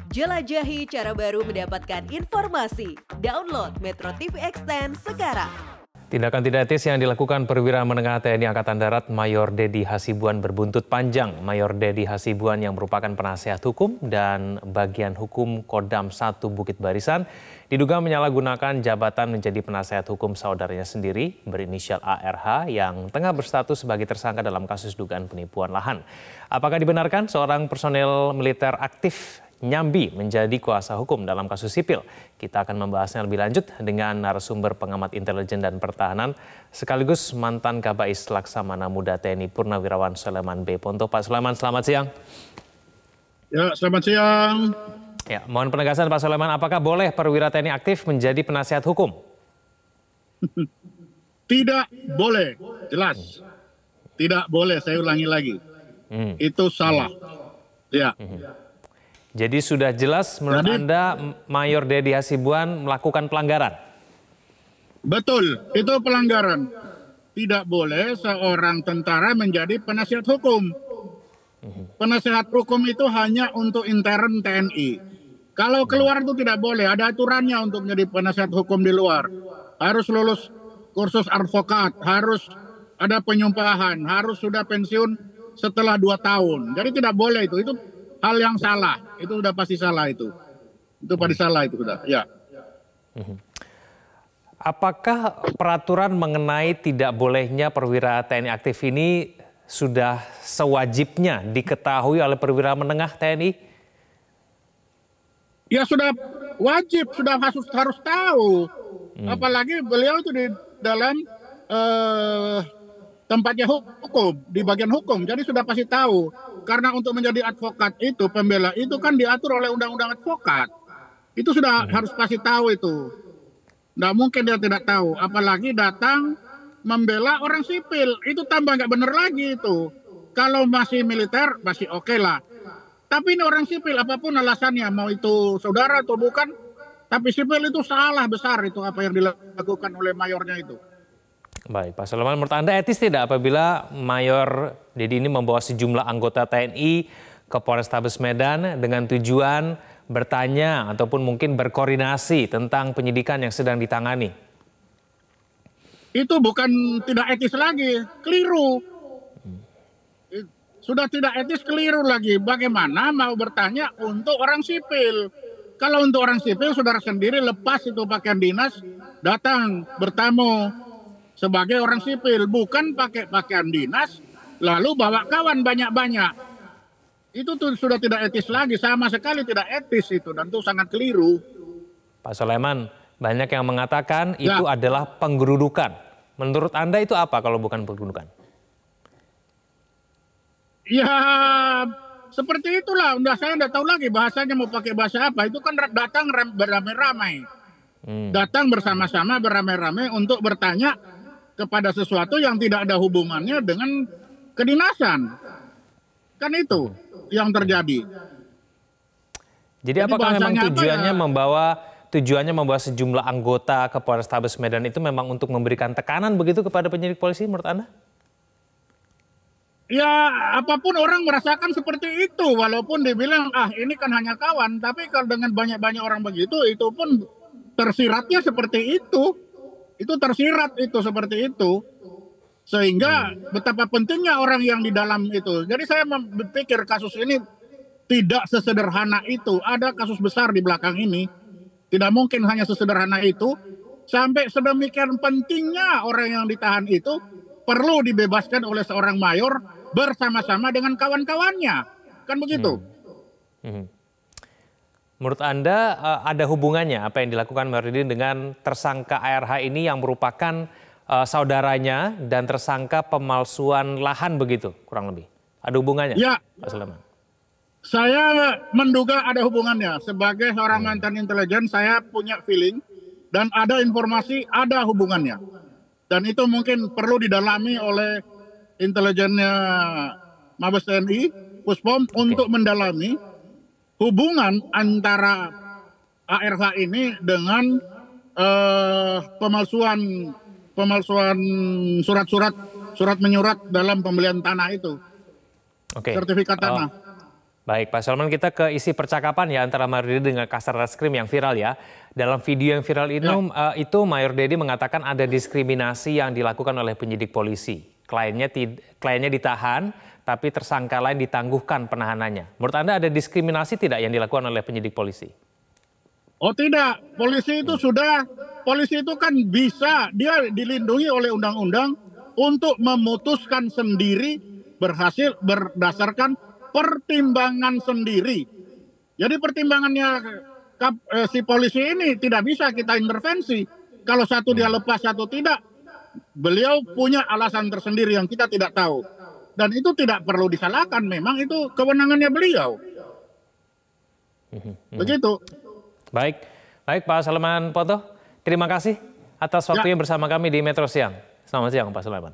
Jelajahi cara baru mendapatkan informasi. Download Metro TV Extend sekarang. Tindakan tidak etis yang dilakukan perwira menengah TNI Angkatan Darat Mayor Dedi Hasibuan berbuntut panjang. Mayor Dedi Hasibuan yang merupakan penasihat hukum dan bagian hukum Kodam 1 Bukit Barisan diduga menyalahgunakan jabatan menjadi penasihat hukum saudaranya sendiri berinisial ARH yang tengah berstatus sebagai tersangka dalam kasus dugaan penipuan lahan. Apakah dibenarkan seorang personel militer aktif nyambi menjadi kuasa hukum dalam kasus sipil? Kita akan membahasnya lebih lanjut dengan narasumber pengamat intelijen dan pertahanan sekaligus mantan Kabais Laksamana Muda TNI Purnawirawan Soleman B. Ponto. Pak Soleman, selamat siang. Ya, selamat siang. Ya, mohon penegasan Pak Soleman, apakah boleh perwira TNI aktif menjadi penasihat hukum? Tidak boleh, jelas. Tidak boleh, saya ulangi lagi. Itu salah. Ya. Jadi sudah jelas menurut Anda Mayor Dedi Hasibuan melakukan pelanggaran? Betul, itu pelanggaran. Tidak boleh seorang tentara menjadi penasihat hukum. Penasihat hukum itu hanya untuk intern TNI. Kalau keluar itu tidak boleh, ada aturannya untuk menjadi penasihat hukum di luar. Harus lulus kursus advokat, harus ada penyumpahan, harus sudah pensiun setelah 2 tahun. Jadi tidak boleh itu hal yang salah. Itu sudah pasti salah itu. Itu pasti salah itu sudah, ya. Apakah peraturan mengenai tidak bolehnya perwira TNI aktif ini sudah sewajibnya diketahui oleh perwira menengah TNI? Ya sudah wajib, sudah harus tahu. Apalagi beliau itu di dalam tempatnya hukum, di bagian hukum. Jadi sudah pasti tahu. Karena untuk menjadi advokat itu, pembela itu kan diatur oleh undang-undang advokat. Itu sudah harus pasti tahu itu. Nggak mungkin dia tidak tahu. Apalagi datang membela orang sipil. Itu tambah nggak benar lagi itu. Kalau masih militer, masih oke lah. Tapi ini orang sipil, apapun alasannya, mau itu saudara atau bukan. Tapi sipil itu salah besar itu apa yang dilakukan oleh mayornya itu. Baik, Pak Soleman, menurut Anda etis tidak apabila Mayor Dedi ini membawa sejumlah anggota TNI ke Polrestabes Medan dengan tujuan bertanya ataupun mungkin berkoordinasi tentang penyidikan yang sedang ditangani? Itu bukan tidak etis lagi, keliru. Sudah tidak etis, keliru lagi. Bagaimana mau bertanya untuk orang sipil? Kalau untuk orang sipil, saudara sendiri lepas itu pakaian dinas, datang bertamu sebagai orang sipil, bukan pakai pakaian dinas, lalu bawa kawan banyak-banyak. Itu tuh sudah tidak etis lagi, sama sekali tidak etis itu, dan itu sangat keliru. Pak Soleman, banyak yang mengatakan itu adalah penggerudukan. Menurut Anda itu apa kalau bukan penggerudukan? Ya, seperti itulah. Saya tidak tahu lagi bahasanya mau pakai bahasa apa. Itu kan datang beramai-ramai. Datang bersama-sama beramai-ramai untuk bertanya kepada sesuatu yang tidak ada hubungannya dengan kedinasan. Kan itu yang terjadi. Jadi apakah memang tujuannya membawa sejumlah anggota ke Polrestabes Medan itu memang untuk memberikan tekanan begitu kepada penyidik polisi menurut Anda? Ya, apapun orang merasakan seperti itu. Walaupun dibilang, ini kan hanya kawan. Tapi kalau dengan banyak-banyak orang begitu, itu pun tersiratnya seperti itu. Itu tersirat itu seperti itu. Sehingga betapa pentingnya orang yang di dalam itu. Jadi saya berpikir kasus ini tidak sesederhana itu. Ada kasus besar di belakang ini. Tidak mungkin hanya sesederhana itu. Sampai sedemikian pentingnya orang yang ditahan itu perlu dibebaskan oleh seorang mayor bersama-sama dengan kawan-kawannya. Kan begitu. Menurut Anda ada hubungannya apa yang dilakukan Mayor Dedi dengan tersangka ARH ini yang merupakan saudaranya dan tersangka pemalsuan lahan begitu kurang lebih? Ada hubungannya? Ya, Pak Soleman. Saya menduga ada hubungannya. Sebagai seorang mantan intelijen, saya punya feeling dan ada informasi ada hubungannya. Dan itu mungkin perlu didalami oleh intelijennya Mabes TNI, Puspom untuk mendalami hubungan antara ARH ini dengan pemalsuan surat menyurat dalam pembelian tanah itu. Sertifikat tanah. Baik, Pak Sulaiman, kita ke isi percakapan ya antara Mayor Dedi dengan Kasat Reskrim yang viral ya. Dalam video yang viral itu Mayor Dedi mengatakan ada diskriminasi yang dilakukan oleh penyidik polisi. Kliennya ditahan, tapi tersangka lain ditangguhkan penahanannya. Menurut Anda ada diskriminasi tidak yang dilakukan oleh penyidik polisi? Oh tidak, polisi itu kan bisa, dia dilindungi oleh undang-undang untuk memutuskan sendiri berhasil berdasarkan pertimbangan sendiri. Jadi pertimbangannya si polisi ini tidak bisa kita intervensi. Kalau satu dia lepas, satu tidak, beliau punya alasan tersendiri yang kita tidak tahu. Dan itu tidak perlu disalahkan, memang itu kewenangannya beliau. Begitu. Baik Pak Sulaiman Ponto, terima kasih atas waktunya bersama kami di Metro Siang. Selamat siang Pak Sulaiman.